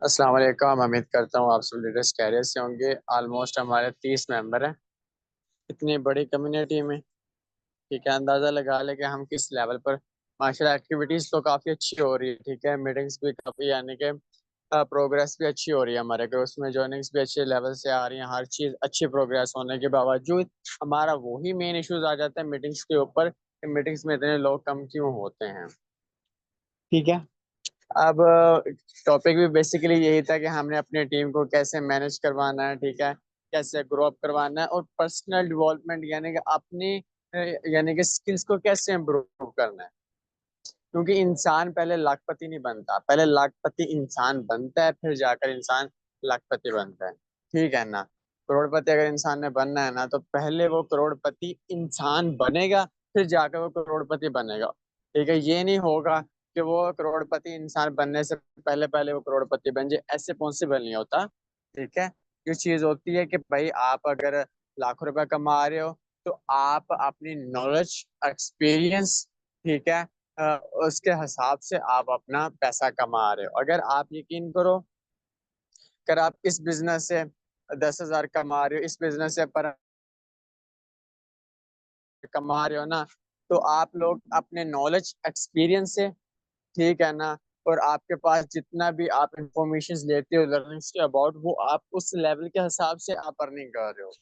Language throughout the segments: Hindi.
अस्सलाम वालेकुम। उम्मीद करता हूँ आप सब लीडर्स कैरियर से होंगे। ऑलमोस्ट हमारे 30 मेंबर हैं इतनी बड़ी कम्युनिटी में। ठीक है, अंदाज़ा लगा ले कि हम किस लेवल पर। माशाल्लाह एक्टिविटीज़ तो काफ़ी अच्छी हो रही है। ठीक है, मीटिंग्स भी काफ़ी यानी कि प्रोग्रेस भी अच्छी हो रही है। हमारे ग्रुप्स में जॉइनिंग्स भी अच्छे लेवल से आ रही हैं। हर चीज़ अच्छी प्रोग्रेस होने के बावजूद हमारा वही मेन इश्यूज आ जाता है मीटिंग्स के ऊपर कि मीटिंग्स में इतने लोग कम क्यों होते हैं। ठीक है, अब टॉपिक भी बेसिकली यही था कि हमने अपनी टीम को कैसे मैनेज करवाना है। ठीक है, कैसे ग्रो अप करवाना है और पर्सनल डेवलपमेंट यानी कि अपनी यानी कि स्किल्स को कैसे इम्प्रूव करना है। क्योंकि इंसान पहले लाखपति नहीं बनता, पहले लाखपति इंसान बनता है, फिर जाकर इंसान लाखपति बनता है। ठीक है ना। करोड़पति अगर इंसान ने बनना है ना, तो पहले वो करोड़पति इंसान बनेगा, फिर जाकर वो करोड़पति बनेगा। ठीक है, ये नहीं होगा कि वो करोड़पति इंसान बनने से पहले पहले वो करोड़पति बन जाए, ऐसे पॉसिबल नहीं होता। ठीक है, ये चीज होती है कि भाई आप अगर लाखों रुपए कमा रहे हो, तो आप अपनी नॉलेज, एक्सपीरियंस, ठीक है, उसके हिसाब से आप अपना पैसा कमा रहे हो। अगर आप यकीन करो, अगर आप इस बिजनेस से 10,000 कमा रहे हो, इस बिजनेस से पर कमा रहे हो ना, तो आप लोग अपने नॉलेज एक्सपीरियंस से, ठीक है ना, और आपके पास जितना भी आप इंफॉर्मेशन लेते हो लर्निंग्स के अबाउट, वो आप उस लेवल के हिसाब से आप अर्निंग कर रहे हो।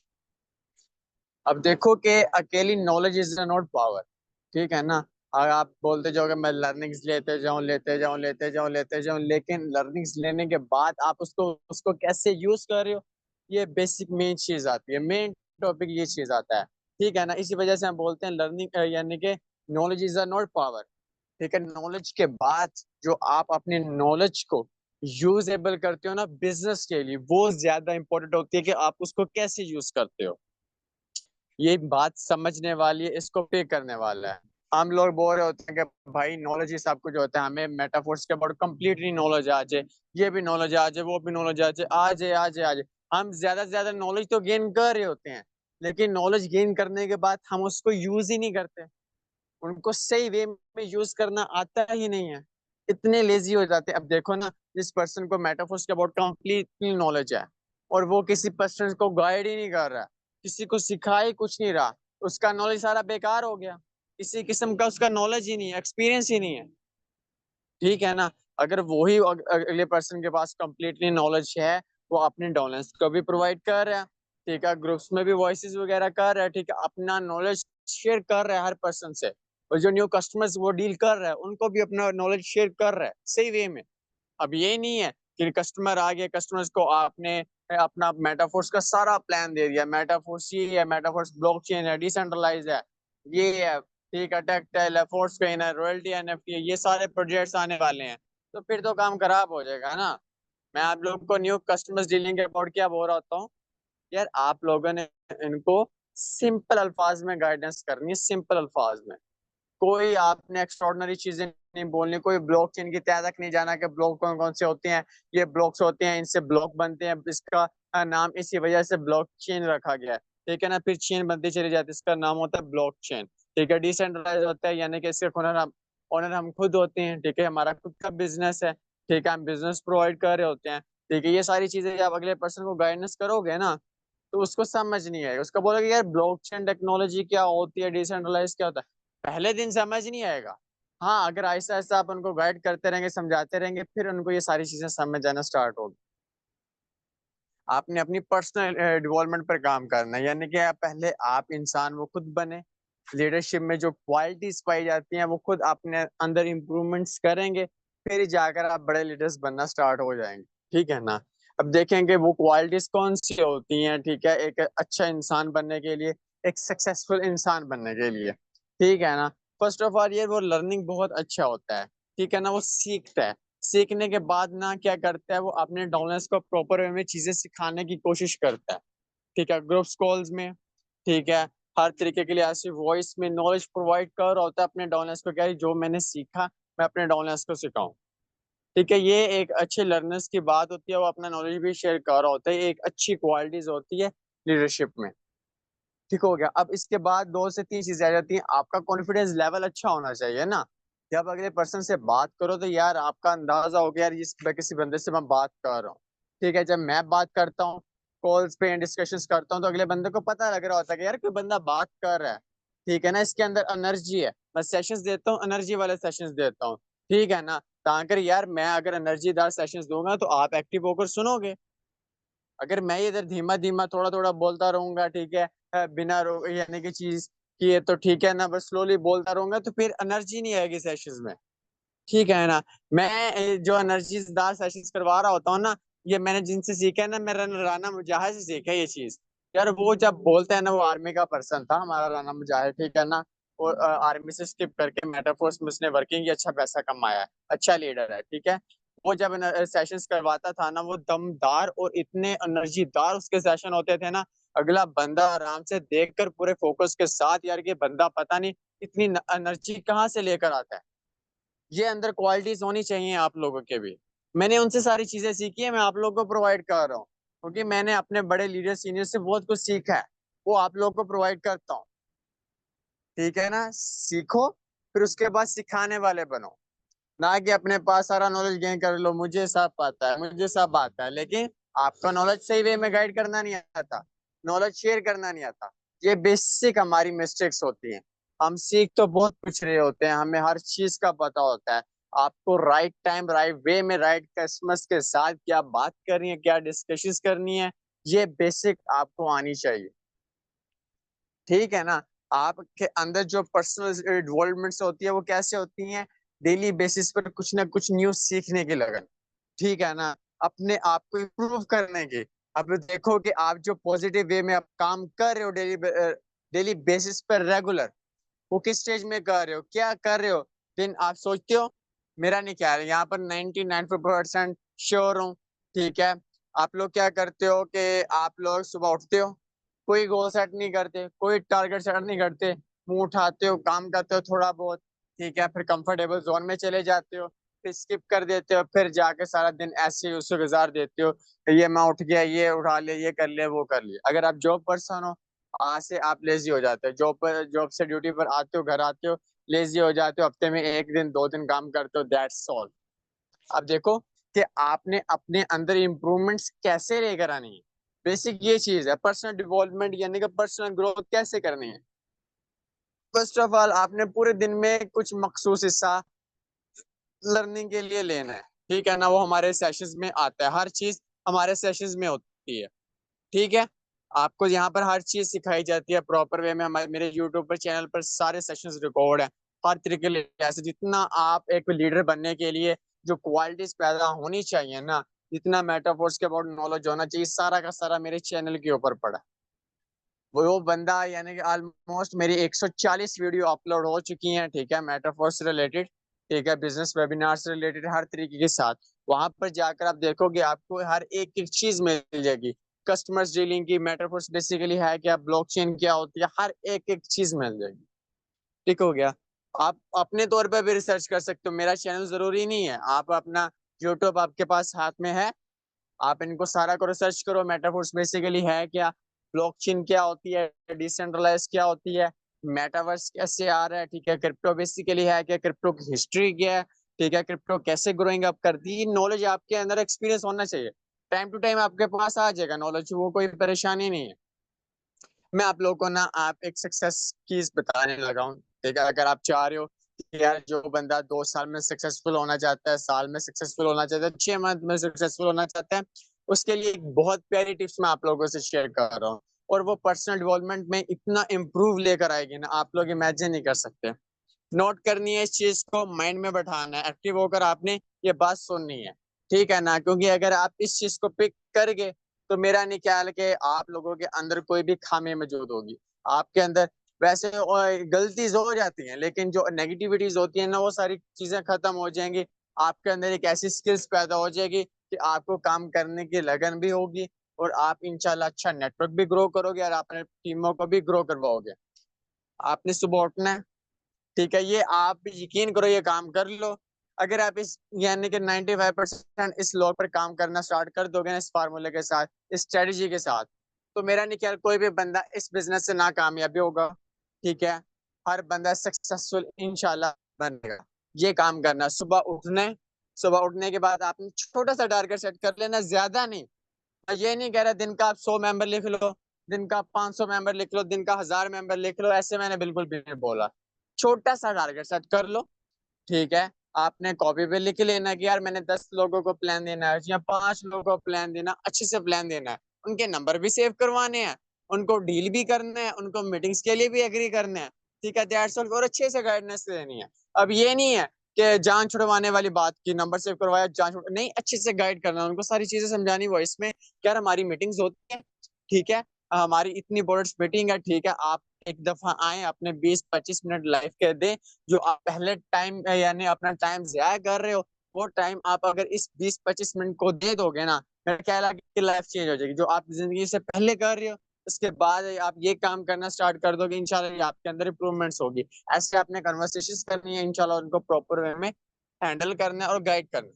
अब देखो कि अकेली नॉलेज इज नॉट पावर। ठीक है ना। अगर आप बोलते जाओगे मैं लर्निंग्स लेते जाऊं लेते जाऊं लेते जाऊं लेते जाऊं, लेकिन लर्निंग्स लेने के बाद आप उसको उसको कैसे यूज कर रहे हो, ये बेसिक मेन चीज आती है, मेन टॉपिक ये चीज आता है। ठीक है ना, इसी वजह से हम बोलते हैं लर्निंग यानी कि नॉलेज इज नॉट पावर। ठीक है, नॉलेज के बाद जो आप अपने नॉलेज को यूजेबल करते हो ना बिजनेस के लिए, वो ज्यादा इंपॉर्टेंट होती है कि आप उसको कैसे यूज करते हो। ये बात समझने वाली है, इसको पे करने वाला है। हम लोग बोल रहे होते हैं कि भाई नॉलेज ही सब कुछ होता है, हमें मेटाफोर्स के अबाउट कंप्लीटली नॉलेज आ जाए, ये भी नॉलेज आ जाए, वो भी नॉलेज आ जाए, आ जाए आ जाए आ जाए। हम ज्यादा से ज्यादा नॉलेज तो गेन कर रहे होते हैं, लेकिन नॉलेज गेन करने के बाद हम उसको यूज ही नहीं करते। उनको सही वे में यूज करना आता ही नहीं है, इतने लेजी हो जाते हैं। अब देखो ना, जिस पर्सन को मेटाफोर्स के अबाउट कंप्लीटली नॉलेज है और वो किसी पर्सन को गाइड ही नहीं कर रहा, किसी को सिखा ही कुछ नहीं रहा, उसका नॉलेज सारा बेकार हो गया। किसी किस्म का उसका नॉलेज ही नहीं है, एक्सपीरियंस ही नहीं है। ठीक है ना। अगर वही अगले पर्सन के पास कंप्लीटली नॉलेज है, वो अपने डोनेंस को भी प्रोवाइड कर रहा है, ठीक है, ग्रुप्स में भी वॉइसेस वगैरह कर रहा है, ठीक है, अपना नॉलेज शेयर कर रहा है हर पर्सन से, और जो न्यू कस्टमर्स वो डील कर रहा है उनको भी अपना नॉलेज शेयर कर रहा है सही वे में। अब ये नहीं है कि कस्टमर आ गया, कस्टमर्स को आपने अपना मेटाफोर्स का सारा प्लान दे दिया, मेटाफोर्स ये है, मेटाफोर्स ब्लॉकचेन है, डिसेंट्रलाइज है, ये है, ठीक है, टेक्टाइल है, फोर्स कॉइन है, रॉयल्टी एनएफटी है, ये सारे प्रोजेक्ट्स आने वाले हैं। तो फिर तो काम खराब हो जाएगा ना। मैं आप लोग को न्यू कस्टमर्स डीलिंग के अबाउट क्या बोल रहा होता हूँ, यार आप लोगों ने इनको सिंपल अल्फाज में गाइडेंस करनी है, सिंपल अल्फाज में। कोई आपने एक्स्ट्रॉर्डनरी चीजें नहीं बोलनी, कोई ब्लॉकचेन की तह तक नहीं जाना कि ब्लॉक कौन कौन से होते हैं, ये ब्लॉक्स होते हैं, इनसे ब्लॉक बनते हैं, इसका नाम इसी वजह से ब्लॉकचेन रखा गया है। ठीक है ना, फिर चेन बनती चली जाती है, इसका नाम होता है ब्लॉकचेन। ठीक है, डिसेंट्रलाइज होता है यानी कि इसके ओनर हम खुद होते हैं। ठीक है, हमारा खुद का बिजनेस है। ठीक है, हम बिजनेस प्रोवाइड कर रहे होते हैं। ठीक है, ये सारी चीजें जब अगले पर्सन को गाइडेंस करोगे ना, तो उसको समझ नहीं आएगा, उसका बोलोगे यार ब्लॉकचेन टेक्नोलॉजी क्या होती है, डिसेंट्रलाइज क्या होता है, पहले दिन समझ नहीं आएगा। हाँ, अगर ऐसा ऐसा आप उनको गाइड करते रहेंगे, समझाते रहेंगे, फिर उनको ये सारी चीजें समझ आना स्टार्ट होगी। आपने अपनी पर्सनल डेवलपमेंट पर काम करना है, यानी कि पहले आप इंसान वो खुद बने। लीडरशिप में जो क्वालिटीज पाई जाती हैं वो खुद अपने अंदर इम्प्रूवमेंट्स करेंगे, फिर जाकर आप बड़े लीडर्स बनना स्टार्ट हो जाएंगे। ठीक है ना। अब देखेंगे वो क्वालिटीज कौन सी होती हैं, ठीक है, एक अच्छा इंसान बनने के लिए, एक सक्सेसफुल इंसान बनने के लिए। ठीक है ना। फर्स्ट ऑफ ऑल ये वो लर्निंग बहुत अच्छा होता है। ठीक है ना, वो सीखता है, सीखने के बाद ना क्या करता है, वो अपने डाउनर्स को प्रॉपर वे में चीजें सिखाने की कोशिश करता है। ठीक है, ग्रुप्स कॉल्स में, ठीक है, हर तरीके के लिए ऐसी वॉइस में नॉलेज प्रोवाइड कर रहा होता है अपने डाउनर्स को, क्या है, जो मैंने सीखा मैं अपने डाउनर्स को सिखाऊं। ठीक है, ये एक अच्छे लर्नर्स की बात होती है, वो अपना नॉलेज भी शेयर कर रहा होता है, ये एक अच्छी क्वालिटीज होती है लीडरशिप में। ठीक हो गया। अब इसके बाद दो से तीन चीजें आ जाती हैं, आपका कॉन्फिडेंस लेवल अच्छा होना चाहिए ना। जब अगले पर्सन से बात करो तो यार आपका अंदाजा हो गया यार इस किसी बंदे से मैं बात कर रहा हूँ। ठीक है, जब मैं बात करता हूँ कॉल्स पे डिस्कशंस करता हूँ तो अगले बंदे को पता लग रहा होता है कि यार कोई बंदा बात कर रहा है। ठीक है ना, इसके अंदर एनर्जी है। मैं सेशंस देता हूँ, एनर्जी वाले सेशंस देता हूँ। ठीक है ना, ताकि यार मैं अगर एनर्जीदार सेशंस दूंगा तो आप एक्टिव होकर सुनोगे। अगर मैं इधर धीमा धीमा थोड़ा थोड़ा बोलता रहूंगा, ठीक है, बिना यानी कि चीज किए तो ठीक है ना, बस स्लोली बोलता रहूंगा तो फिर एनर्जी नहीं आएगी सेशंस में। ठीक है ना। मैं जो एनर्जीदार सेशंस करवा रहा होता हूँ ना, ये मैंने जिनसे सीखा है ना, मैं राना मुजाहिद से सीखा है ये चीज। यार वो जब बोलते हैं ना, वो आर्मी का पर्सन था हमारा राना मुजाहिद, ठीक है ना। वो आर्मी से स्किप करके मेटाफोर्स में उसने वर्किंग की, अच्छा पैसा कमाया है, अच्छा लीडर है। ठीक है, वो जब सेशंस करवाता था ना, वो दमदार और इतने एनर्जीदार उसके सेशन होते थे ना, अगला बंदा आराम से देखकर पूरे फोकस के साथ, यार ये बंदा पता नहीं इतनी एनर्जी कहाँ से लेकर आता है। ये अंदर क्वालिटीज होनी चाहिए आप लोगों के भी। मैंने उनसे सारी चीजें सीखी है, मैं आप लोगों को प्रोवाइड कर रहा हूँ, क्योंकि मैंने अपने बड़े लीडर सीनियर से बहुत कुछ सीखा है, वो आप लोगों को प्रोवाइड करता हूँ। ठीक है ना, सीखो फिर उसके बाद सिखाने वाले बनो। ना कि अपने पास सारा नॉलेज गेन कर लो, मुझे सब पता है, मुझे सब आता है, लेकिन आपका नॉलेज सही वे में गाइड करना नहीं आता, नॉलेज शेयर करना नहीं आता। ये बेसिक हमारी मिस्टेक्स होती हैं। हम सीख तो बहुत कुछ रहे होते हैं, हमें हर चीज का पता होता है। आपको राइट टाइम राइट वे में राइट कस्टमर्स के साथ क्या बात करनी है, क्या डिस्कशंस करनी है, ये बेसिक आपको आनी चाहिए। ठीक है ना। आपके अंदर जो पर्सनल डेवलपमेंट्स होती है वो कैसे होती हैं? डेली बेसिस पर कुछ ना कुछ न्यू सीखने की लगन। ठीक है ना, अपने आप को इम्प्रूव करने की। अब देखो कि आप जो पॉजिटिव वे में आप काम कर रहे हो डेली डेली बेसिस पर रेगुलर, वो किस स्टेज में कर रहे हो, क्या कर रहे हो। दिन आप सोचते हो, मेरा नहीं ख्याल है, यहाँ पर 99% श्योर हूँ। ठीक है, आप लोग क्या करते हो कि आप लोग सुबह उठते हो, कोई गोल सेट नहीं करते, कोई टारगेट सेट नहीं करते, मुंह उठाते हो, काम करते हो थोड़ा बहुत। ठीक है, फिर कंफर्टेबल जोन में चले जाते हो, फिर स्किप कर देते हो, फिर जाके सारा दिन ऐसे ही उससे गुजार देते हो। ये मैं उठ गया, ये उठा लिया, ये कर लिया, वो कर लिया। अगर आप जॉब पर्सन हो, आज से आप लेजी हो जाते हो, जॉब से ड्यूटी पर आते हो, घर आते हो, लेजी हो जाते हो, हफ्ते में एक दिन दो दिन काम करते हो, दैट्स ऑल। अब देखो कि आपने अपने अंदर इम्प्रूवमेंट्स कैसे लेकर आनी है। बेसिक ये चीज है, पर्सनल डेवलपमेंट यानी कि पर्सनल ग्रोथ कैसे करनी है। फर्स्ट ऑफ ऑल आपने पूरे दिन में कुछ मखसूस हिस्सा लर्निंग के लिए लेना है। ठीक है ना, वो हमारे सेशंस में आता है, हर चीज हमारे सेशंस में होती है। ठीक है, आपको यहाँ पर हर चीज सिखाई जाती है प्रॉपर वे में। हमारे मेरे यूट्यूब पर चैनल पर सारे सेशंस रिकॉर्ड है, हर तरीके के ऐसे जितना आप एक लीडर बनने के लिए जो क्वालिटीज पैदा होनी चाहिए ना, जितना मेटाफोर्स के अबाउट नॉलेज होना चाहिए, सारा का सारा मेरे चैनल के ऊपर पड़ा है। वो बंदा यानी कि ऑलमोस्ट मेरी 140 वीडियो अपलोड हो चुकी हैं। ठीक है, मेटाफोर्स से रिलेटेड, ठीक है, बिजनेस वेबिनार से रिलेटेड, हर तरीके के साथ। वहां पर जाकर आप देखोगे, आपको हर एक एक चीज मिल जाएगी। कस्टमर्स डीलिंग की, मेटाफोर्स बेसिकली है क्या, ब्लॉकचेन क्या होती है, हर एक एक चीज मिल जाएगी। ठीक हो गया। आप अपने तौर पर भी रिसर्च कर सकते हो, मेरा चैनल जरूरी नहीं है। आप अपना यूट्यूब आपके पास हाथ में है, आप इनको सारा को रिसर्च करो, मेटाफोर्स बेसिकली है क्या, ब्लॉकचेन क्या होती है, डिसेंट्रलाइज क्या होती है, मेटावर्स कैसे आ रहा है, ठीक है, क्रिप्टो बेसिकली है क्या, क्रिप्टो की हिस्ट्री क्या है, ठीक है, क्रिप्टो कैसे ग्रोइंग अप करती है, नॉलेज आपके अंदर एक्सपीरियंस होना चाहिए। टाइम टू टाइम आपके पास आ जाएगा नॉलेज, वो कोई परेशानी नहीं है। मैं आप लोगों को ना आप एक सक्सेस कीज बताने लगा हूँ। ठीक है, अगर आप चाह रहे हो कि यार जो बंदा 2 साल में सक्सेसफुल होना चाहता है, साल में सक्सेसफुल होना चाहता है, 6 मंथ में सक्सेसफुल होना चाहता है, उसके लिए एक बहुत प्यारी टिप्स मैं आप लोगों से शेयर कर रहा हूँ। और वो पर्सनल डेवलपमेंट में इतना इम्प्रूव लेकर आएगी ना, आप लोग इमेजिन नहीं कर सकते। नोट करनी है इस चीज को, माइंड में बैठाना है, एक्टिव होकर आपने ये बात सुननी है। ठीक है ना, क्योंकि अगर आप इस चीज को पिक कर गए तो मेरा नहीं ख्याल कि आप लोगों के अंदर कोई भी खामी मौजूद होगी। आपके अंदर वैसे गलतीज हो जाती हैं, लेकिन जो नेगेटिविटीज होती है ना, वो सारी चीजें खत्म हो जाएंगी। आपके अंदर एक ऐसी स्किल्स पैदा हो जाएगी कि आपको काम करने की लगन भी होगी, और आप इंशाल्लाह अच्छा नेटवर्क भी ग्रो करोगे, और अपने टीमों को भी ग्रो करवाओगे। आपने सुबह उठना है, ठीक है, ये आप भी यकीन करो, ये काम कर लो। अगर आप इस यानी कि 95% इस लॉ पर काम करना स्टार्ट कर दोगे ना, इस फार्मूले के साथ, इस स्ट्रेटजी के साथ, तो मेरा नहीं ख्याल कोई भी बंदा इस बिजनेस से ना कामयाबी होगा। ठीक है, हर बंदा सक्सेसफुल इंशाल्लाह बनेगा। ये काम करना। सुबह उठने के बाद आपने छोटा सा टारगेट सेट कर लेना, ज्यादा नहीं। मैं ये नहीं कह रहा दिन का आप 100 मेंबर लिख लो, दिन का 500 मेंबर लिख लो, दिन का 1000 मेंबर लिख लो, ऐसे मैंने बिल्कुल भी नहीं बोला। छोटा सा टारगेट सेट कर लो, ठीक है। आपने कॉपी पे लिख लेना कि यार मैंने 10 लोगों को प्लान देना है या 5 लोगों को प्लान देना, अच्छे से प्लान देना है। उनके नंबर भी सेव करवाने हैं, उनको डील भी करना है, उनको मीटिंग्स के लिए भी एग्री करना है, ठीक है। That's all. और अच्छे से गाइडेंस देनी है। अब ये नहीं है कि जान छुड़वाने वाली बात की, नंबर सेव करवाया जान छुड़ नहीं, अच्छे से गाइड करना, उनको सारी चीजें समझानी वॉइस में। यार हमारी मीटिंग्स होती है, ठीक है, हमारी इतनी बोर्ड्स मीटिंग है, ठीक है, आप एक दफा आए, अपने 20-25 मिनट लाइव के दें। जो आप पहले टाइम यानी अपना टाइम जाया कर रहे हो, वो टाइम आप अगर इस 20-25 मिनट को दे दोगे ना, मेरा ख्याल है कि लाइफ चेंज हो जाएगी। जो आप जिंदगी से पहले कर रहे हो, उसके बाद आप ये काम करना स्टार्ट कर दोगे, इंशाल्लाह आपके अंदर इंप्रूवमेंट्स होगी। ऐसे आपने कन्वर्सेशन करनी है, इंशाल्लाह उनको प्रॉपर वे में हैंडल करना है और गाइड करना है।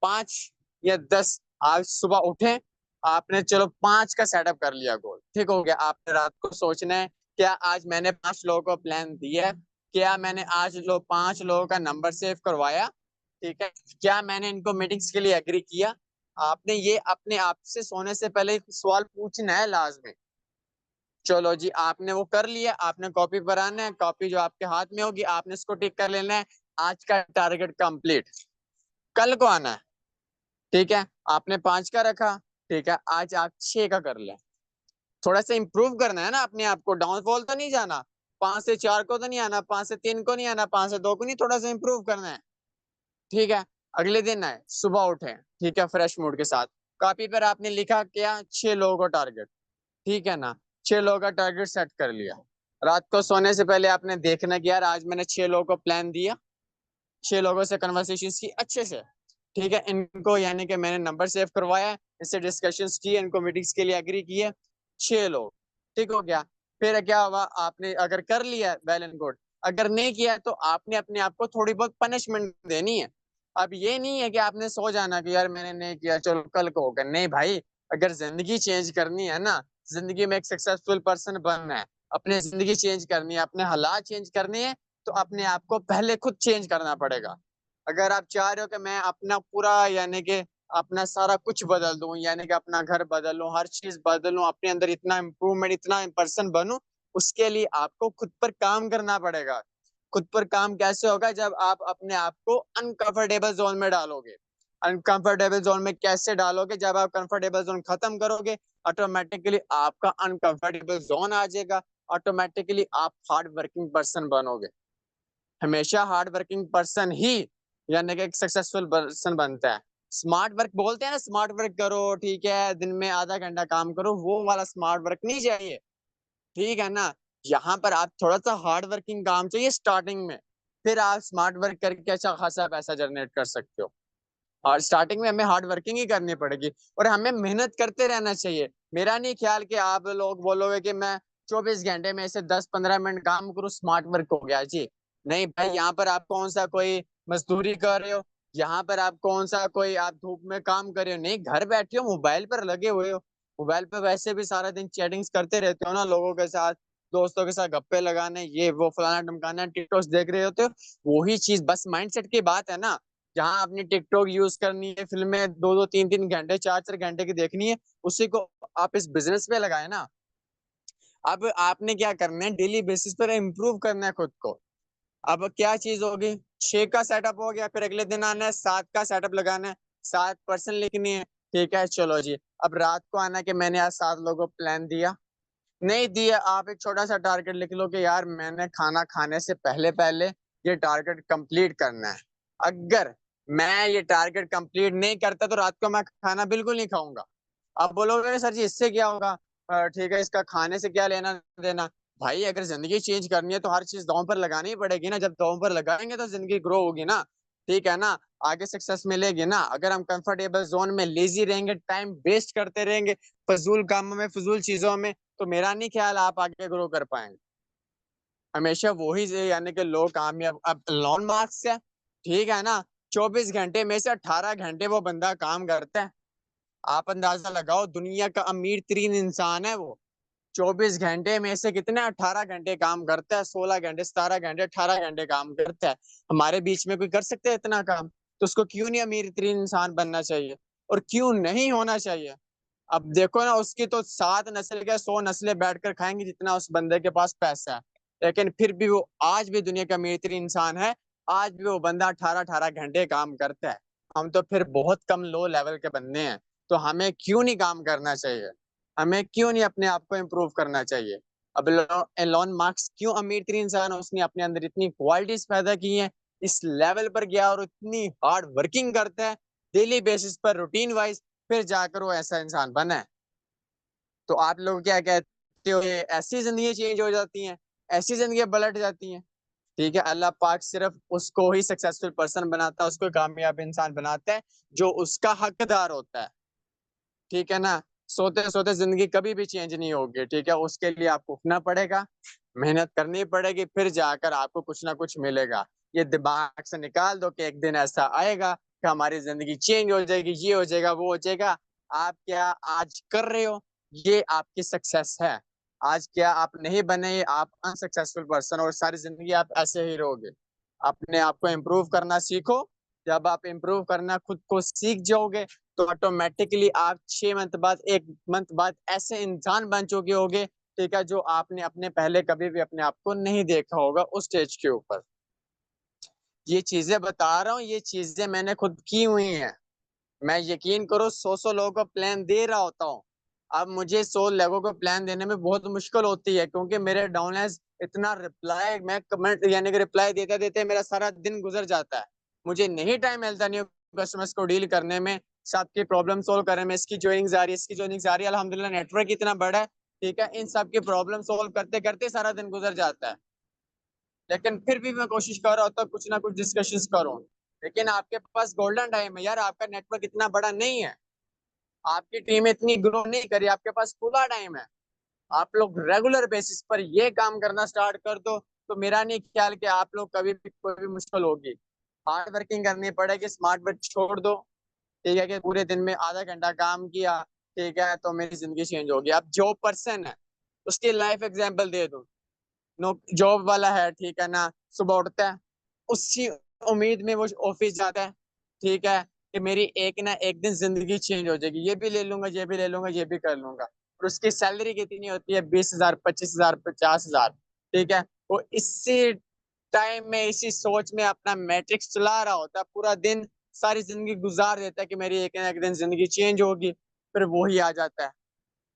5 या 10, आज सुबह उठे, आपने चलो 5 का सेटअप कर लिया गोल, ठीक हो गया। आपने रात को सोचना है, क्या आज मैंने 5 लोगों को प्लान दिया, क्या मैंने आज 5 लोगों का नंबर सेव करवाया, ठीक है, क्या मैंने इनको मीटिंग्स के लिए एग्री किया। आपने ये अपने आप से सोने से पहले एक सवाल पूछना है लाजमी। चलो जी, आपने वो कर लिया, आपने कॉपी पर आना है, कॉपी जो आपके हाथ में होगी आपने इसको टिक कर लेना है, आज का टारगेट कंप्लीट। कल को आना है, ठीक है, आपने 5 का रखा, ठीक है, आज आप 6 का कर लें। थोड़ा सा इंप्रूव करना है ना अपने आप को, डाउनफॉल तो नहीं जाना। 5 से 4 को तो नहीं आना, 5 से 3 को नहीं आना, 5 से 2 को नहीं, थोड़ा सा इंप्रूव करना है, ठीक है। अगले दिन आए, सुबह उठे, ठीक है, फ्रेश मूड के साथ, कॉपी पर आपने लिखा क्या, 6 लोगों का टारगेट, ठीक है ना। 6 लोगों का टारगेट सेट कर लिया। रात को सोने से पहले आपने देखना कि यार आज मैंने 6 लोगों को प्लान दिया, 6 लोगों से कन्वर्सेशन की अच्छे से, ठीक है, इनको यानी कि मैंने नंबर सेव करवाया, इससे डिस्कशंस किए, इनको मीटिंग्स के लिए एग्री किए, 6 लोग, ठीक हो गया। फिर क्या हुआ, आपने अगर कर लिया वेल एंड गुड, अगर नहीं किया तो आपने अपने आप को थोड़ी बहुत पनिशमेंट देनी है। अब ये नहीं है कि आपने सो जाना कि यार मैंने नहीं किया चलो कल को होगा, नहीं भाई। अगर जिंदगी चेंज करनी है ना, जिंदगी में एक सक्सेसफुल पर्सन बनना है, अपनी जिंदगी चेंज करनी है, अपने हालात चेंज करने हैं, तो अपने आप को पहले खुद चेंज करना पड़ेगा। अगर आप चाह रहे हो कि मैं अपना पूरा यानी कि अपना सारा कुछ बदल दूं, यानी कि अपना घर बदल लूं, हर चीज बदल लूं, अपने अंदर इतना इम्प्रूवमेंट, इतना पर्सन बनूं, उसके लिए आपको खुद पर काम करना पड़ेगा। खुद पर काम कैसे होगा, जब आप अपने आप को अनकंफर्टेबल जोन में डालोगे। अनकंफर्टेबल जोन में कैसे डालोगे, जब आप कंफर्टेबल जोन खत्म करोगे, ऑटोमेटिकली आपका अनकंफर्टेबल जोन आ जाएगा, ऑटोमेटिकली आप हार्ड वर्किंग पर्सन बनोगे। हमेशा हार्ड वर्किंग पर्सन ही यानी कि एक सक्सेसफुल पर्सन बनता है। स्मार्ट वर्क बोलते हैं ना, स्मार्ट वर्क करो, ठीक है, दिन में आधा घंटा काम करो, वो वाला स्मार्ट वर्क नहीं चाहिए, ठीक है ना। यहाँ पर आप थोड़ा सा हार्ड वर्किंग काम चाहिए स्टार्टिंग में, फिर आप स्मार्ट वर्क करके अच्छा खासा पैसा जनरेट कर सकते हो। और स्टार्टिंग में हमें हार्ड वर्किंग ही करनी पड़ेगी, और हमें मेहनत करते रहना चाहिए। मेरा नहीं ख्याल कि आप लोग बोलोगे कि मैं 24 घंटे में से 10-15 मिनट काम करूँ स्मार्ट वर्क हो गया जी। नहीं भाई, यहाँ पर आप कौन सा कोई मजदूरी कर रहे हो, यहाँ पर आप कौन सा कोई आप धूप में काम कर रहे हो, नहीं, घर बैठे हो, मोबाइल पर लगे हुए हो। मोबाइल पर वैसे भी सारा दिन चैटिंग्स करते रहते हो ना लोगों के साथ, दोस्तों के साथ गप्पे लगाने, ये वो फलाना ढमकाना, टिकटॉक्स देख रहे होते हो। वही चीज बस माइंडसेट की बात है ना। जहाँ आपने टिकटॉक यूज करनी है, फिल्में 2-2 3-3 घंटे 4-4 घंटे की देखनी है, उसी को आप इस बिजनेस पे लगाए ना। अब आपने क्या करना है, डेली बेसिस पर इम्प्रूव करना है खुद को। अब क्या चीज होगी, 6 का सेटअप हो गया, फिर अगले दिन आना है 7 का सेटअप लगाना है, 7 पर्सन लिखनी है, ठीक है। चलो जी, अब रात को आना कि मैंने आज 7 लोगों को प्लान दिया, नहीं दिया, आप एक छोटा सा टारगेट लिख लो कि यार मैंने खाना खाने से पहले पहले ये टारगेट कंप्लीट करना है। अगर मैं ये टारगेट कंप्लीट नहीं करता तो रात को मैं खाना बिल्कुल नहीं खाऊंगा। आप बोलोगे सर जी इससे क्या होगा, ठीक है, इसका खाने से क्या लेना देना। भाई अगर जिंदगी चेंज करनी है तो हर चीज दांव पर लगानी ही पड़ेगी ना, जब दांव पर लगाएंगे तो जिंदगी ग्रो होगी ना, ठीक है ना, आगे सक्सेस मिलेगी ना। अगर हम कंफर्टेबल जोन में लेजी रहेंगे, टाइम वेस्ट करते रहेंगे फजूल कामों में, फजूल चीजों में, तो मेरा नहीं ख्याल आप आगे ग्रो कर पाएंगे। हमेशा वही यानी कि लोग कामयाब अब लॉन मार्क्स है, ठीक है ना। 24 घंटे में से 18 घंटे वो बंदा काम करता है। आप अंदाजा लगाओ, दुनिया का अमीर तरीन इंसान है वो, 24 घंटे में से कितने 18 घंटे काम करता है, 16 घंटे, 17 घंटे, 18 घंटे काम करता है। हमारे बीच में कोई कर सकता है इतना काम? तो उसको क्यों नहीं अमीर तरीन इंसान बनना चाहिए, और क्यों नहीं होना चाहिए? अब देखो ना, उसकी तो 7 नस्ल के 100 नस्लें बैठकर खाएंगी जितना उस बंदे के पास पैसा है, लेकिन फिर भी वो आज भी दुनिया का अमीर तरीन इंसान है। आज भी वो बंदा 18-18 घंटे काम करता है। हम तो फिर बहुत कम लो लेवल के बंदे हैं। तो हमें क्यों नहीं काम करना चाहिए? हमें क्यों नहीं अपने आप को इम्प्रूव करना चाहिए? अब एलोन मार्क्स क्यों अमीर तरीन इंसान है? उसने अपने अंदर इतनी क्वालिटीज पैदा की हैं, इस लेवल पर गया और इतनी हार्ड वर्किंग करता है डेली बेसिस पर, रूटीन वाइज, फिर जाकर वो ऐसा इंसान बना है। तो आप लोग क्या कहते हो, ये ऐसी जिंदगी चेंज हो जाती हैं, ऐसी जिंदगी पलट जाती हैं? ठीक है, अल्लाह पाक सिर्फ उसको ही सक्सेसफुल पर्सन बनाता है, उसको कामयाब इंसान बनाता है जो उसका हकदार होता है। ठीक है ना? सोते सोते जिंदगी कभी भी चेंज नहीं होगी। ठीक है, उसके लिए आपको उठना पड़ेगा, मेहनत करनी पड़ेगी, फिर जाकर आपको कुछ ना कुछ मिलेगा। ये दिमाग से निकाल दो कि एक दिन ऐसा आएगा कि हमारी जिंदगी चेंज हो जाएगी, ये हो जाएगा, वो हो जाएगा। आप क्या आज कर रहे हो, ये आपकी सक्सेस है। आज क्या आप नहीं बने, आप अनसक्सेसफुल पर्सन, और सारी जिंदगी आप ऐसे ही रहोगे। अपने आप को इम्प्रूव करना सीखो। जब आप इम्प्रूव करना खुद को सीख जाओगे, तो ऑटोमेटिकली आप 6 मंथ बाद, 1 मंथ बाद ऐसे इंसान बन चुके होगे, ठीक है, जो आपने अपने पहले कभी भी अपने आप को नहीं देखा होगा उस स्टेज के ऊपर। ये चीजें बता रहा हूँ, ये चीजें मैंने खुद की हुई हैं। मैं यकीन करो 100 लोगों को प्लान दे रहा होता हूँ। अब मुझे 100 लोगों को प्लान देने में बहुत मुश्किल होती है, क्योंकि मेरे डाउनलाइंस इतना रिप्लाई, मैं कमेंट यानी कि रिप्लाई देते देते मेरा सारा दिन गुजर जाता है। मुझे नहीं टाइम मिलता नहीं कस्टमर्स को डील करने में, सबकी प्रॉब्लम सोल्व करने में। इसकी ज्वाइनिंग आ रही है, इसकी ज्वाइनिंग आ रही है, अल्हम्दुलिल्लाह नेटवर्क इतना बड़ा है। ठीक है, इन सब की प्रॉब्लम सोल्व करते करते सारा दिन गुजर जाता है। लेकिन फिर भी मैं कोशिश कर रहा होता हूँ कुछ ना कुछ डिस्कशन करूँ। लेकिन आपके पास गोल्डन टाइम है यार, आपका नेटवर्क इतना बड़ा नहीं है, आपकी टीम इतनी ग्रो नहीं करी, आपके पास खुला टाइम है। आप लोग रेगुलर बेसिस पर ये काम करना स्टार्ट कर दो, तो मेरा नहीं ख्याल कि आप लोग कभी भी कोई भी मुश्किल होगी। हार्ड वर्किंग करनी पड़ेगी, स्मार्ट वर्क छोड़ दो। ठीक है, कि पूरे दिन में आधा घंटा काम किया, ठीक है, तो मेरी जिंदगी चेंज होगी। अब जॉब पर्सन है, उसकी लाइफ एग्जाम्पल दे दो। नो जॉब वाला है, ठीक है ना, सुबह उठता है, उसी उम्मीद में वो ऑफिस जाता है। ठीक है, कि मेरी एक ना एक दिन जिंदगी चेंज हो जाएगी, ये भी ले लूंगा, ये भी ले लूंगा, ये भी कर लूंगा। और उसकी सैलरी कितनी होती है? 20,000, 25,000, 50,000। ठीक है, वो इसी टाइम में, इसी सोच में अपना मैट्रिक्स चला रहा होता है पूरा दिन, सारी जिंदगी गुजार देता है कि मेरी एक ना एक दिन जिंदगी चेंज होगी। फिर वो ही आ जाता है,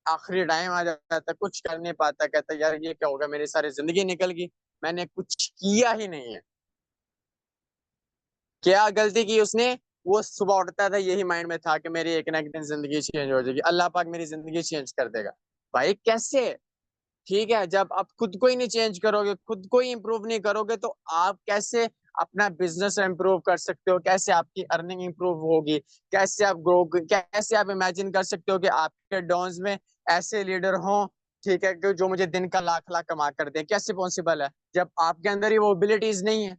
आखिरी टाइम आ जाता है, कुछ कर नहीं पाता, कहता है यार ये क्या होगा, मेरी सारी जिंदगी निकल गई, मैंने कुछ किया ही नहीं है। क्या गलती की उसने? वो सुबह उठता था, यही माइंड में था कि मेरी एक ना एक दिन जिंदगी चेंज हो जाएगी, अल्लाह पाक मेरी जिंदगी चेंज कर देगा। भाई कैसे? ठीक है, जब आप खुद को ही नहीं चेंज करोगे, खुद को ही इंप्रूव नहीं करोगे, तो आप कैसे अपना बिजनेस इंप्रूव कर सकते हो? कैसे आपकी अर्निंग इंप्रूव होगी? कैसे आप ग्रो, कैसे आप इमेजिन कर सकते हो कि आपके डॉन्स में ऐसे लीडर हों, ठीक है, कि जो मुझे दिन का लाख लाख कमा कर दें? कैसे पॉसिबल है जब आपके अंदर ही वो एबिलिटीज नहीं है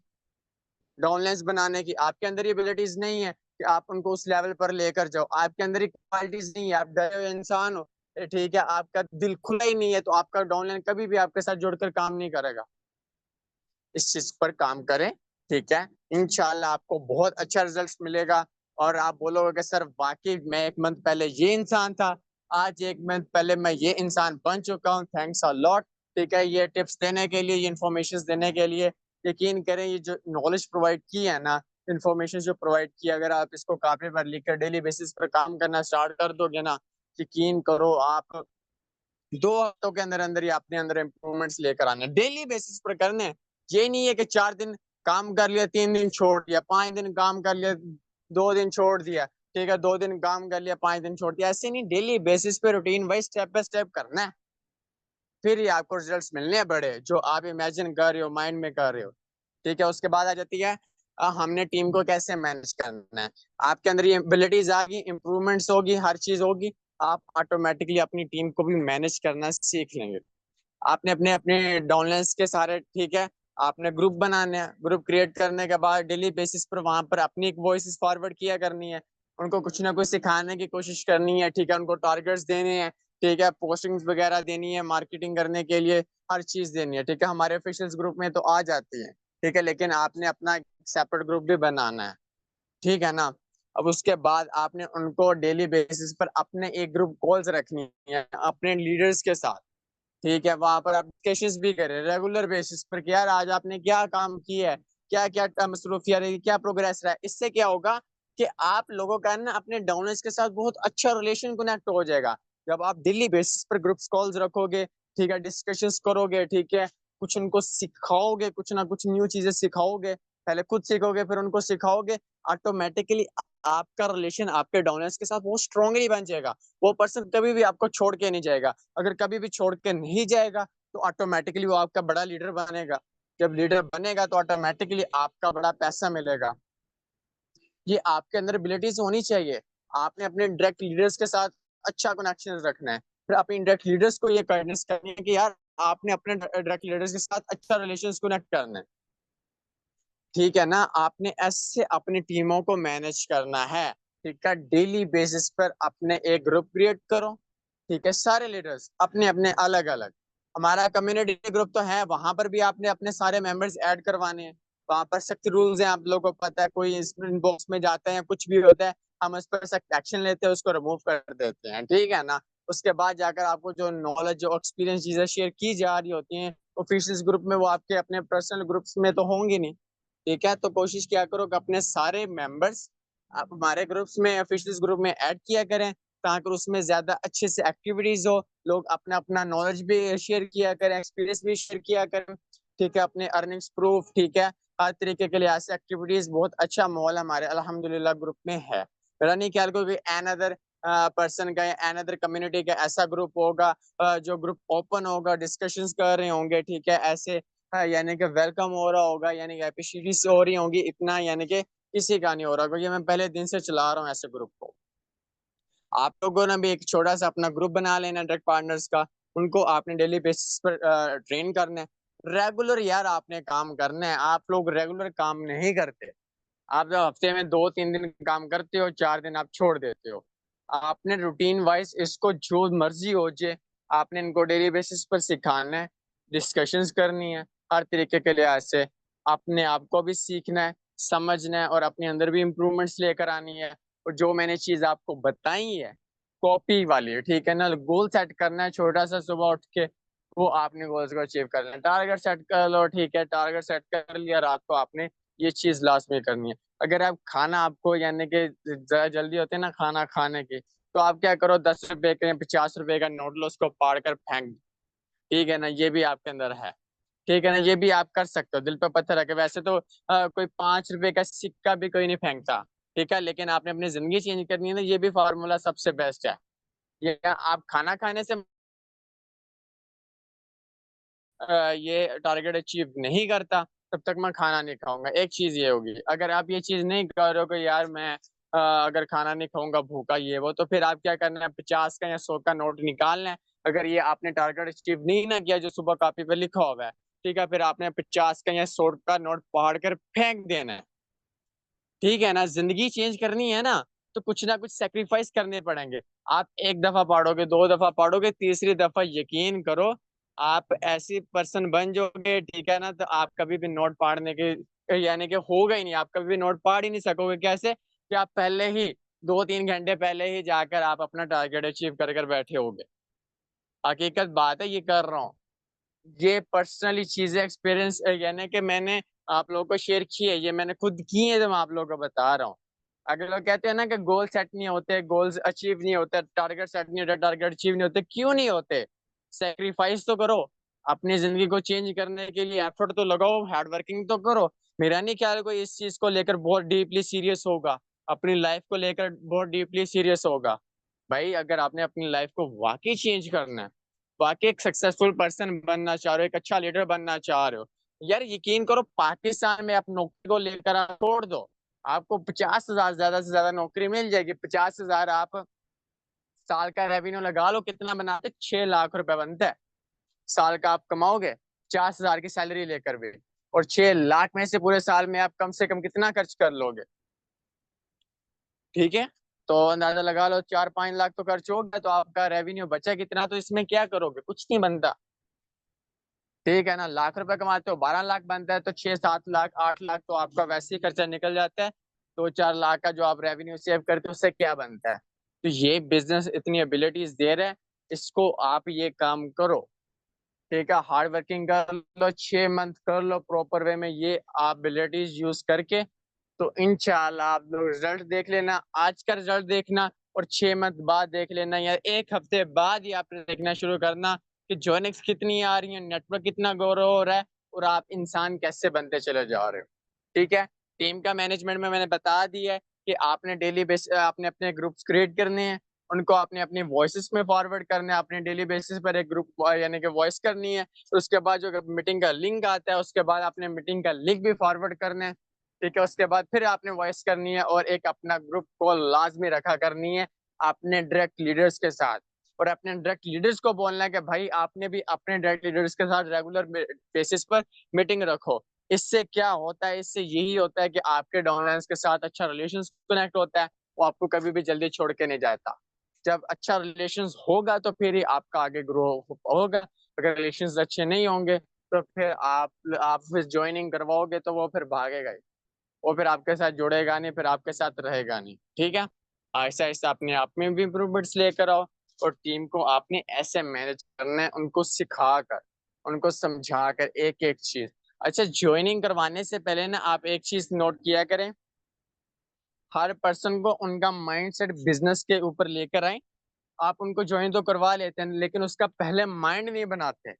डाउनलाइंस बनाने की? आपके अंदर ये एबिलिटीज नहीं है कि आप उनको उस लेवल पर लेकर जाओ। आपके अंदर ये क्वालिटीज नहीं है, आप डरे हुए इंसान हो। ठीक है, आपका दिल खुला ही नहीं है, तो आपका डाउनलाइन कभी भी आपके साथ जुड़कर काम नहीं करेगा। इस चीज पर काम करें। ठीक है, इंशाल्लाह आपको बहुत अच्छा रिजल्ट मिलेगा। और आप बोलोगे कि सर वाकई मैं 1 मंथ पहले ये इंसान था, आज 1 मंथ पहले मैं ये इंसान बन चुका हूँ, थैंक्स अ लॉट। ठीक है, ये टिप्स देने के लिए, ये इन्फॉर्मेशन देने के लिए। यकीन करें, ये जो नॉलेज प्रोवाइड की है ना, इन्फॉर्मेशन जो प्रोवाइड की, अगर आप इसको कापी पर लिख कर डेली बेसिस पर काम करना स्टार्ट कर दोगे ना, यकीन करो आप 2 हफ्तों के अंदर अंदर ही अपने अंदर इम्प्रूवमेंट्स लेकर आने, डेली बेसिस पर करने। ये नहीं है कि 4 दिन काम कर लिया, 3 दिन छोड़ दिया, 5 दिन काम कर लिया, 2 दिन छोड़ दिया। ठीक है, 2 दिन काम कर लिया, 5 दिन छोड़ दिया, ऐसे नहीं, डेली बेसिस पे routine wise step by step करना है। फिर ही आपको रिजल्ट्स मिलने हैं बड़े, जो आप इमेजिन कर रहे हो, माइंड में कर रहे हो। ठीक है, उसके बाद आ जाती है हमने टीम को कैसे मैनेज करना है। आपके अंदर ये एबिलिटीज आ गई, इंप्रूवमेंट्स होगी, हर चीज होगी, आप ऑटोमेटिकली अपनी टीम को भी मैनेज करना सीख लेंगे। आपने अपने अपने डाउनलाइंस के सारे, ठीक है, आपने ग्रुप बनाने हैं, ग्रुप क्रिएट करने के बाद डेली बेसिस पर वहां पर अपनी एक वॉइस फॉरवर्ड किया करनी है, उनको कुछ ना कुछ सिखाने की कोशिश करनी है। ठीक है, उनको टारगेट्स देने हैं, ठीक है, पोस्टिंग्स वगैरह देनी है, मार्केटिंग करने के लिए हर चीज देनी है, ठीक है, हमारे ऑफिशियल्स ग्रुप में तो आ जाती है, ठीक है, लेकिन आपने अपना सेपरेट ग्रुप भी बनाना है, ठीक है ना। अब उसके बाद आपने उनको डेली बेसिस पर अपने एक ग्रुप कॉल्स रखनी है अपने लीडर्स के साथ, ठीक है, वहां पर आप डिस्कशंस भी करें रेगुलर बेसिस पर कि यार आज आपने क्या काम किया है, क्या क्या मसरूफिया रही, क्या प्रोग्रेस रहा है। इससे क्या होगा कि आप लोगों का ना अपने डाउनर्स के साथ बहुत अच्छा रिलेशन कनेक्ट हो जाएगा। जब आप डेली बेसिस पर ग्रुप्स कॉल्स रखोगे, ठीक है, डिस्कशंस करोगे, ठीक है, कुछ उनको सिखाओगे, कुछ ना कुछ न्यू चीजें सिखाओगे, पहले खुद सीखोगे फिर उनको सिखाओगे, ऑटोमेटिकली आपका रिलेशन आपके डाउनर्स के साथ बहुत स्ट्रांगली बन जाएगा। वो पर्सन कभी भी आपको छोड़ के नहीं जाएगा। अगर कभी भी छोड़ के नहीं जाएगा तो ऑटोमेटिकली वो आपका बड़ा लीडर बनेगा। जब लीडर बनेगा तो ऑटोमेटिकली आपका बड़ा पैसा मिलेगा। ये आपके अंदर एबिलिटीज होनी चाहिए। आपने अपने डायरेक्ट लीडर्स के साथ अच्छा कनेक्शन रखना है, फिर अपने डायरेक्ट लीडर्स को ये गाइडेंस करनी है कि यार आपने अपने डायरेक्ट लीडर्स के साथ अच्छा रिलेशन कनेक्ट करना है, ठीक है ना। आपने ऐसे अपनी टीमों को मैनेज करना है, ठीक है, डेली बेसिस पर अपने एक ग्रुप क्रिएट करो, ठीक है, सारे लीडर्स अपने अपने अलग अलग। हमारा कम्युनिटी ग्रुप तो है, वहां पर भी आपने अपने सारे मेंबर्स ऐड करवाने हैं। वहां पर सख्त रूल्स हैं, आप लोगों को पता है, कोई इनबॉक्स में जाते हैं कुछ भी होता है हम उस पर सख्त एक्शन लेते हैं, उसको रिमूव कर देते हैं, ठीक है ना। उसके बाद जाकर आपको जो नॉलेज जो एक्सपीरियंस चीजें शेयर की जा रही होती हैं ऑफिशियल ग्रुप में, वो आपके अपने पर्सनल ग्रुप्स में तो होंगी नहीं, ठीक है। तो कोशिश किया करो कि अपने सारे मेंबर्स आप हमारे ग्रुप्स में ऑफिशियल ग्रुप में ऐड किया करें, ताकि उसमें ज्यादा अच्छे से एक्टिविटीज हो, लोग अपना अपना नॉलेज भी शेयर किया करें, एक्सपीरियंस भी शेयर किया करें, ठीक है, अपने अर्निंग्स प्रूफ, ठीक है, हर तरीके के लिए ऐसे एक्टिविटीज। बहुत अच्छा माहौल हमारे अल्हम्दुलिल्लाह ग्रुप में है। मेरा नहीं ख्याल कोई एन अदर पर्सन का या एन अदर कम्युनिटी का ऐसा ग्रुप होगा जो ग्रुप ओपन होगा, डिस्कशंस कर रहे होंगे, ठीक है, ऐसे यानी कि वेलकम हो रहा होगा, यानी कि एप्रिशिएशन हो रही होंगी, इतना यानी कि किसी का नहीं हो रहा, क्योंकि मैं पहले दिन से चला रहा हूँ ऐसे ग्रुप को। आप लोगों ने भी एक छोटा सा अपना ग्रुप बना लेना डायरेक्ट पार्टनर्स का, उनको आपने डेली बेसिस पर ट्रेन करना है। रेगुलर यार आपने काम करना है, आप लोग रेगुलर काम नहीं करते। आप जब हफ्ते में 2-3 दिन काम करते हो, 4 दिन आप छोड़ देते हो। आपने रूटीन वाइज इसको जो मर्जी हो जाए, आपने इनको डेली बेसिस पर सिखाना है, डिस्कशंस करनी है हर तरीके के लिहाज से। अपने आप को भी सीखना है, समझना है, और अपने अंदर भी इम्प्रूवमेंट्स लेकर आनी है। और जो मैंने चीज आपको बताई है कॉपी वाली, ठीक है ना, गोल सेट करना है छोटा सा सुबह उठ के, वो आपने गोल्स को अचीव करना है। टारगेट सेट कर लो, ठीक है, टारगेट सेट कर लिया, रात को आपने ये चीज लास्ट में करनी है। अगर आप खाना आपको यानी कि जरा जल्दी होते हैं ना खाना खाने की, तो आप क्या करो, 10 रुपए का या 50 रुपए का नोट लो, उसको फाड़ कर फेंक दो, ठीक है ना, ये भी आपके अंदर है, ठीक है ना, ये भी आप कर सकते हो दिल पे पत्थर रखे। वैसे तो कोई 5 रुपए का सिक्का भी कोई नहीं फेंकता, ठीक है, लेकिन आपने अपनी जिंदगी चेंज करनी है ना, ये भी फार्मूला सबसे बेस्ट है। ये आप खाना खाने से ये टारगेट अचीव नहीं करता, तब तक मैं खाना नहीं खाऊंगा। एक चीज ये होगी, अगर आप ये चीज नहीं कर रहे हो कि यार मैं अगर खाना नहीं खाऊंगा भूखा ये वो, तो फिर आप क्या करना है, 50 का या 100 का नोट निकालना है। अगर ये आपने टारगेट अचीव नहीं ना किया जो सुबह कॉपी पे लिखा हुआ है, ठीक है, फिर आपने 50 का या 100 का नोट फाड़ कर फेंक देना है, ठीक है ना। जिंदगी चेंज करनी है ना, तो कुछ ना कुछ सेक्रीफाइस करने पड़ेंगे। आप एक दफा पढ़ोगे, 2 दफा पढ़ोगे, तीसरी दफा यकीन करो आप ऐसी पर्सन बन जाओगे, ठीक है ना। तो आप कभी भी नोट पाड़ने के यानी कि होगा ही नहीं, आप कभी भी नोट पाड़ ही नहीं सकोगे। कैसे कि आप पहले ही 2-3 घंटे पहले ही जाकर आप अपना टारगेट अचीव कर कर बैठे होगे। हकीकत बात है, ये कर रहा हूँ, ये पर्सनली चीजें एक्सपीरियंस यानी कि मैंने आप लोगों को शेयर की है, ये मैंने खुद की है, जो मैं आप लोगों को बता रहा हूँ। अगर लोग कहते हैं ना कि गोल सेट नहीं होते, गोल्स अचीव नहीं होते, टारगेट सेट नहीं होते, टारगेट अचीव नहीं होते, क्यों नहीं होते? सेक्रीफाइस तो करो, अपनी जिंदगी को चेंज करने के लिए एफर्ट तो लगाओ, हार्ड वर्किंग तो करो। मेरा नहीं ख्याल कोई इस चीज को लेकर बहुत डीपली सीरियस होगा, अपनी लाइफ को लेकर बहुत डीपली सीरियस होगा। भाई अगर आपने अपनी लाइफ को वाकई चेंज करना है, वाकई एक सक्सेसफुल पर्सन बनना चाह रहे हो, एक अच्छा लीडर बनना चाह रहे हो, यार यकीन करो पाकिस्तान में आप नौकरी को लेकर आप छोड़ दो, आपको 50,000 ज्यादा से ज्यादा नौकरी मिल जाएगी। 50,000 आप साल का रेवेन्यू लगा लो, कितना बनाते, 6 लाख रुपए बनता है साल का आप कमाओगे 50,000 की सैलरी लेकर भी। और 6 लाख में से पूरे साल में आप कम से कम कितना खर्च कर लोगे, ठीक है। तो अंदाजा लगा लो 4-5 लाख तो खर्च हो गया, तो आपका रेवेन्यू बचा कितना? तो इसमें क्या करोगे? कुछ नहीं बनता। ठीक है ना, लाख रुपए कमाते हो, 12 लाख बनता है, तो 6-7 लाख 8 लाख तो आपका वैसे ही खर्चा निकल जाता है। 2-4 लाख का जो आप रेवेन्यू सेव करते हो उससे क्या बनता है? तो ये बिजनेस इतनी एबिलिटीज दे रहे हैं, इसको आप ये काम करो। ठीक है, हार्ड वर्किंग कर लो, 6 मंथ कर लो प्रॉपर वे में ये आप एबिलिटीज यूज करके। तो इंशाल्लाह आप लोग रिजल्ट देख लेना, आज का रिजल्ट देखना, और 6 मंथ बाद देख लेना, या 1 हफ्ते बाद ही आपने देखना शुरू करना कि जॉइनिंग्स कितनी आ रही है, नेटवर्क कितना ग्रो हो रहा है, और आप इंसान कैसे बनते चले जा रहे हो। ठीक है, टीम का मैनेजमेंट में मैंने बता दिया है कि आपने डेली बेस आपने अपने ग्रुप्स क्रिएट करने हैं, उनको आपने अपनी वॉइसेस में फॉरवर्ड करना है, अपने डेली बेसिस पर एक ग्रुप यानी कि वॉइस करनी है। तो उसके बाद जो मीटिंग का लिंक आता है, उसके बाद आपने मीटिंग का लिंक भी फॉरवर्ड करना है। ठीक है, उसके बाद फिर आपने वॉइस करनी है, और एक अपना ग्रुप कॉल लाजमी रखा करनी है अपने डायरेक्ट लीडर्स के साथ। और अपने डायरेक्ट लीडर्स को बोलना है कि भाई आपने भी अपने डायरेक्ट लीडर्स के साथ रेगुलर बेसिस पर मीटिंग रखो। इससे क्या होता है? इससे यही होता है कि आपके डाउनलाइंस के साथ अच्छा रिलेशन कनेक्ट होता है, वो आपको कभी भी जल्दी छोड़ के नहीं जाता। जब अच्छा रिलेशन होगा तो फिर ही आपका आगे ग्रो होगा। अगर रिलेशन अच्छे नहीं होंगे तो फिर आप फिर ज्वाइनिंग करवाओगे तो वो फिर भागेगा ही, वो फिर आपके साथ जुड़ेगा नहीं, फिर आपके साथ रहेगा नहीं। ठीक है, ऐसा ऐसा अपने आप में भी इम्प्रूवमेंट्स लेकर आओ, और टीम को आपने ऐसे मैनेज करना है, उनको सिखा कर, उनको समझा कर एक एक चीज। अच्छा, ज्वाइनिंग करवाने से पहले ना आप एक चीज नोट किया करें, हर पर्सन को उनका माइंडसेट बिजनेस के ऊपर लेकर आए। आप उनको ज्वाइन तो करवा लेते हैं, लेकिन उसका पहले माइंड नहीं बनाते।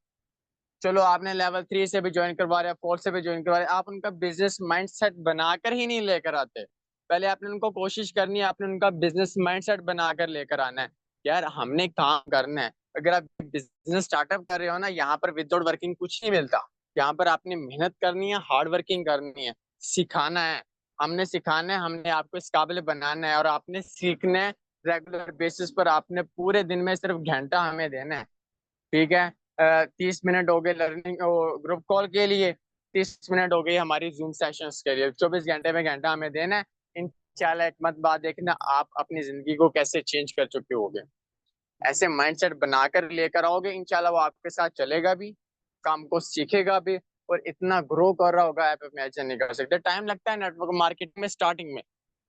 चलो आपने लेवल 3 से भी ज्वाइन करवा रहे, 4 से भी ज्वाइन करवा रहे, आप उनका बिजनेस माइंडसेट बनाकर ही नहीं लेकर आते। पहले आपने उनको कोशिश करनी है, आपने उनका बिजनेस माइंडसेट बनाकर लेकर आना है। यार हमने काम करना है। अगर आप बिजनेस स्टार्टअप कर रहे हो ना, यहाँ पर विदाउट वर्किंग कुछ नहीं मिलता। यहाँ पर आपने मेहनत करनी है, हार्ड वर्किंग करनी है, सिखाना है। हमने सिखाना है, हमने आपको इस काबिल बनाना है, और आपने सीखना है। रेगुलर बेसिस पर आपने पूरे दिन में सिर्फ घंटा हमें देना है। ठीक है, 30 मिनट हो गए लर्निंग ग्रुप कॉल के लिए, 30 मिनट हो गई हमारी जूम सेशंस के लिए, 24 घंटे में घंटा हमें देना है। इंशाल्लाह एक मत बाद देखना आप अपनी जिंदगी को कैसे चेंज कर चुके होगे। ऐसे माइंडसेट बनाकर लेकर आओगे, इंशाल्लाह वो आपके साथ चलेगा भी, काम को सीखेगा भी, और इतना ग्रो कर रहा होगा आप इमेजिन नहीं कर सकते। टाइम लगता है नेटवर्क मार्केटिंग में, स्टार्टिंग में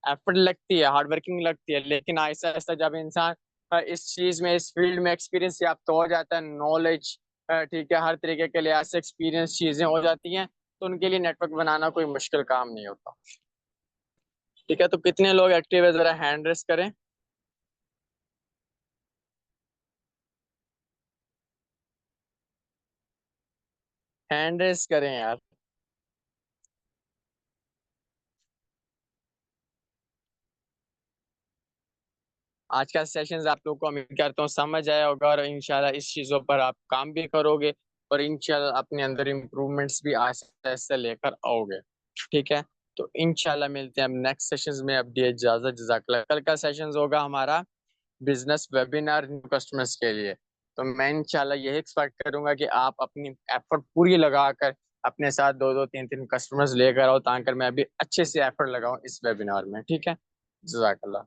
एफर्ट लगती है, हार्ड वर्किंग लगती है, लेकिन ऐसा ऐसा जब इंसान इस चीज में, इस फील्ड में एक्सपीरियंस याफ्त हो जाता है, नॉलेज, ठीक है, हर तरीके के लिए ऐसे एक्सपीरियंस चीजें हो जाती हैं, तो उनके लिए नेटवर्क बनाना कोई मुश्किल काम नहीं होता। ठीक है, तो कितने लोग एक्टिव है जरा हैंड रेस करें। हैंड रेस करें यार। आज का सेशन आप लोग को उम्मीद करता हूँ समझ आया होगा, और इंशाल्लाह इस चीजों पर आप काम भी करोगे, और इंशाल्लाह अपने अंदर इम्प्रूवमेंट्स भी आहिस्ता आहिस्ता लेकर आओगे। ठीक है, तो इंशाल्लाह मिलते हैं हम नेक्स्ट सेशंस में। अब दिए इजाजत, जज़ाकल्लाह। कल का सेशन होगा हमारा बिजनेस वेबिनार न्यू कस्टमर्स के लिए। तो मैं इंशाल्लाह यही एक्सपेक्ट करूंगा कि आप अपनी एफर्ट पूरी लगाकर अपने साथ 2-2 3-3 कस्टमर्स लेकर आओ, ताकि मैं भी अच्छे से एफर्ट लगाऊं इस वेबिनार में। ठीक है, जज़ाकल्लाह।